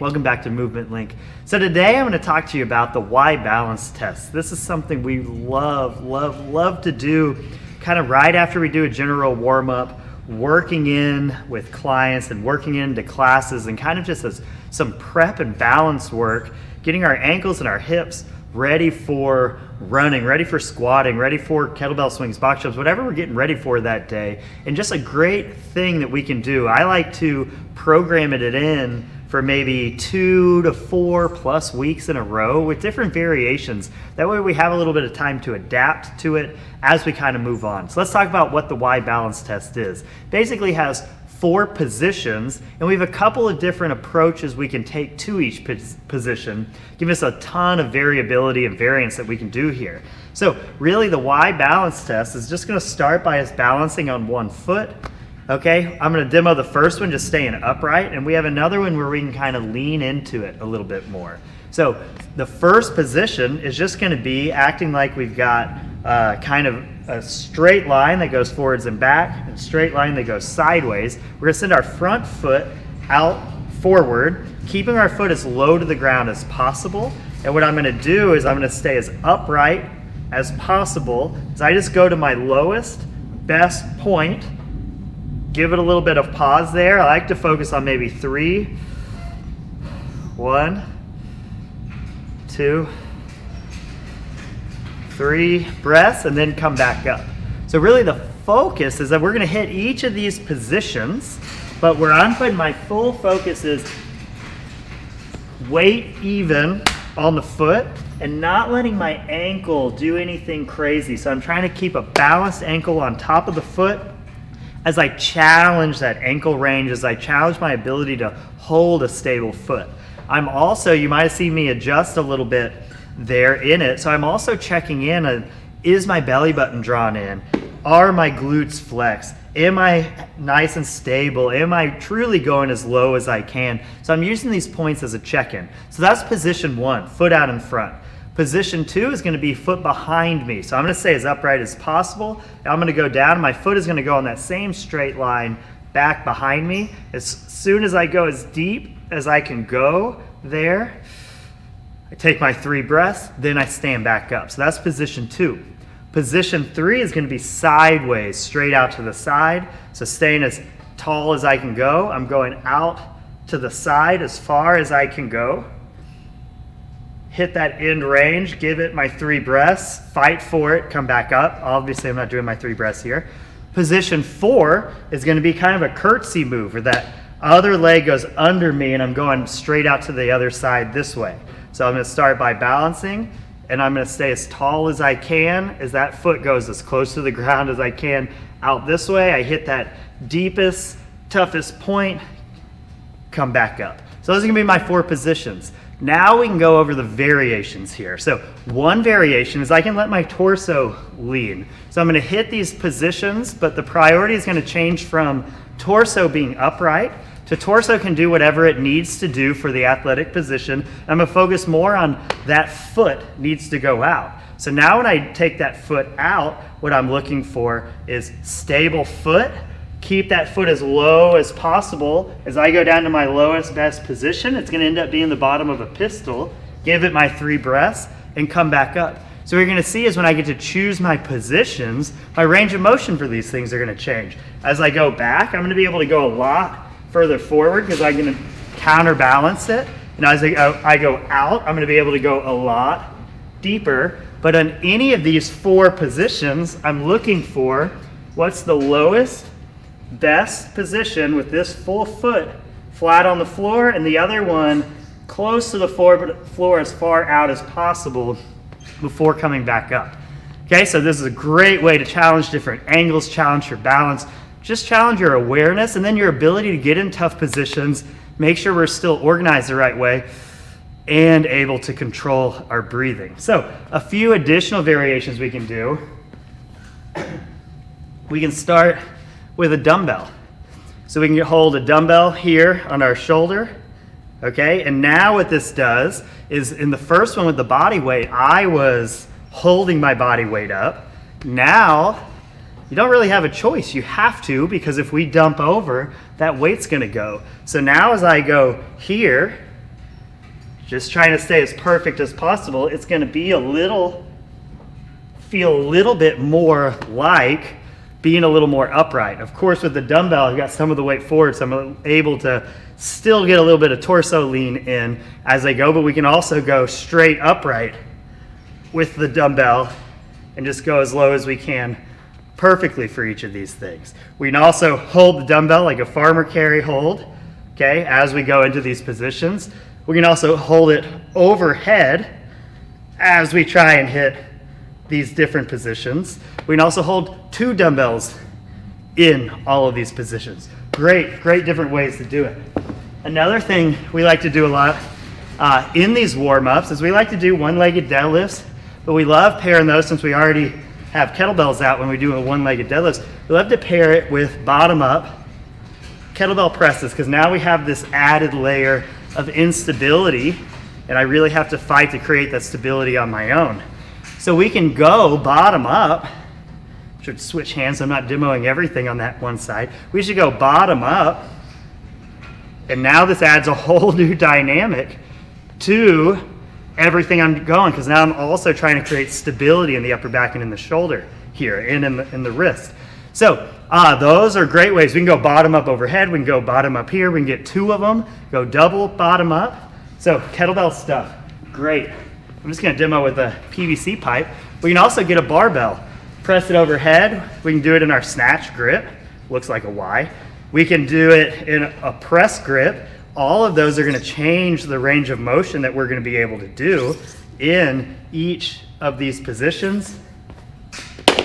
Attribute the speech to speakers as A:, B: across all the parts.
A: Welcome back to Movement Link. So today I'm going to talk to you about the Y balance test. This is something we love to do kind of right after we do a general warm-up, working in with clients and working into classes and kind of just as some prep and balance work, getting our ankles and our hips ready for running, ready for squatting, ready for kettlebell swings, box jumps, whatever we're getting ready for that day. And just a great thing that we can do. I like to program it in for maybe 2 to 4 plus weeks in a row with different variations. That way we have a little bit of time to adapt to it as we kind of move on. So let's talk about what the Y balance test is. Basically has 4 positions, and we have a couple of different approaches we can take to each position, give us a ton of variability and variance that we can do here. So really the Y balance test is just going to start by us balancing on one foot. Okay, I'm going to demo the first one, just staying upright, and we have another one where we can kind of lean into it a little bit more. So the first position is just going to be acting like we've got kind of a straight line that goes forwards and back, and a straight line that goes sideways. We're going to send our front foot out forward, keeping our foot as low to the ground as possible. And what I'm going to do is I'm going to stay as upright as possible as I just go to my lowest, best point. Give it a little bit of pause there. I like to focus on maybe 3, 1, 2, 3 breaths, and then come back up. So really the focus is that we're gonna hit each of these positions, but where I'm putting my full focus is weight even on the foot and not letting my ankle do anything crazy. So I'm trying to keep a balanced ankle on top of the foot as I challenge that ankle range, as I challenge my ability to hold a stable foot. I'm also, you might have seen me adjust a little bit there in it, so I'm also checking in on, is my belly button drawn in? Are my glutes flexed? Am I nice and stable? Am I truly going as low as I can? So I'm using these points as a check-in. So that's position 1, foot out in front. Position 2 is going to be foot behind me. So I'm going to stay as upright as possible. I'm going to go down. My foot is going to go on that same straight line back behind me. As soon as I go as deep as I can go there, I take my 3 breaths, then I stand back up. So that's position 2. Position 3 is going to be sideways, straight out to the side. So staying as tall as I can go. I'm going out to the side as far as I can go. Hit that end range, give it my 3 breaths, fight for it, come back up. Obviously, I'm not doing my 3 breaths here. Position 4 is going to be kind of a curtsy move, where that other leg goes under me and I'm going straight out to the other side this way. So I'm going to start by balancing, and I'm going to stay as tall as I can as that foot goes as close to the ground as I can out this way. I hit that deepest, toughest point, come back up. So those are going to be my 4 positions. Now we can go over the variations here. So one variation is I can let my torso lean. So I'm going to hit these positions, but the priority is going to change from torso being upright to torso can do whatever it needs to do for the athletic position. I'm going to focus more on that foot needs to go out. So now when I take that foot out, what I'm looking for is stable foot. Keep that foot as low as possible. As I go down to my lowest best position, it's going to end up being the bottom of a pistol. Give it my 3 breaths and come back up. So what you're going to see is when I get to choose my positions, my range of motion for these things are going to change. As I go back, I'm going to be able to go a lot further forward because I'm going to counterbalance it. And as I go out, I'm going to be able to go a lot deeper. But on any of these 4 positions, I'm looking for what's the lowest best position with this full foot flat on the floor and the other one close to the floor as far out as possible before coming back up. Okay, so this is a great way to challenge different angles, challenge your balance, just challenge your awareness and then your ability to get in tough positions, make sure we're still organized the right way and able to control our breathing. So a few additional variations we can do. We can start with a dumbbell. So we can hold a dumbbell here on our shoulder, okay? And now what this does is in the first one with the body weight, I was holding my body weight up. Now, you don't really have a choice. You have to, because if we dump over, that weight's gonna go. So now as I go here, Just trying to stay as perfect as possible. It's going to be feel a little bit more like being a little more upright. Of course, with the dumbbell, I've got some of the weight forward, so I'm able to still get a little bit of torso lean in as I go, but we can also go straight upright with the dumbbell and just go as low as we can perfectly for each of these things. We can also hold the dumbbell like a farmer carry hold, okay, as we go into these positions. We can also hold it overhead as we try and hit these different positions. We can also hold 2 dumbbells in all of these positions. Great different ways to do it. Another thing we like to do a lot in these warm-ups is we like to do one-legged deadlifts, but we love pairing those since we already have kettlebells out when we do a one-legged deadlifts. We love to pair it with bottom-up kettlebell presses because now we have this added layer of instability, and I really have to fight to create that stability on my own. So we can go bottom up. Should switch hands so I'm not demoing everything on that one side. We should go bottom up, and now this adds a whole new dynamic to everything I'm going, because now I'm also trying to create stability in the upper back and in the shoulder here and in the wrist. So those are great ways. We can go bottom up overhead. We can go bottom up here. We can get 2 of them. Go double bottom up. So kettlebell stuff, great. I'm just going to demo with a PVC pipe. We can also get a barbell. Press it overhead. We can do it in our snatch grip. Looks like a Y. We can do it in a press grip. All of those are going to change the range of motion that we're going to be able to do in each of these positions.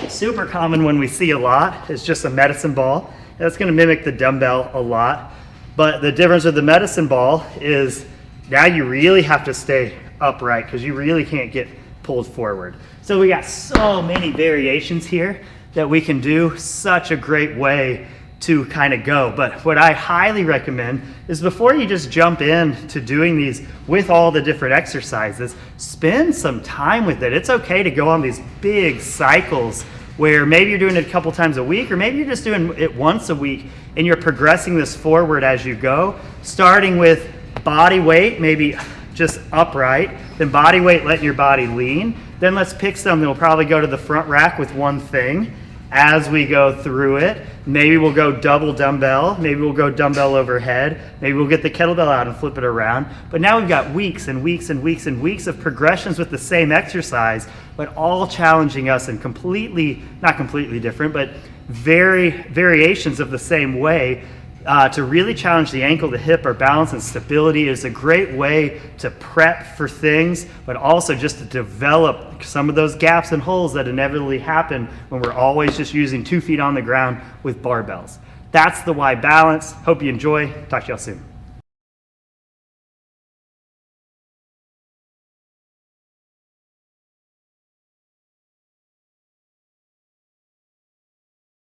A: Super common one we see a lot is just a medicine ball. That's going to mimic the dumbbell a lot. But the difference with the medicine ball is now you really have to stay upright because you really can't get pulled forward. So we got so many variations here that we can do. Such a great way to kind of go. But what I highly recommend is before you just jump in to doing these with all the different exercises, spend some time with it. It's okay to go on these big cycles where maybe you're doing it a couple times a week, or maybe you're just doing it once a week and you're progressing this forward as you go, starting with body weight, maybe just upright, then body weight, letting your body lean. Then let's pick some that'll probably go to the front rack with one thing as we go through it. Maybe we'll go double dumbbell, maybe we'll go dumbbell overhead, maybe we'll get the kettlebell out and flip it around. But now we've got weeks and weeks and weeks and weeks of progressions with the same exercise, but all challenging us in not completely different, but variations of the same way. To really challenge the ankle, the hip, our balance and stability is a great way to prep for things, but also just to develop some of those gaps and holes that inevitably happen when we're always just using 2 feet on the ground with barbells. That's the Y balance. Hope you enjoy. Talk to y'all soon.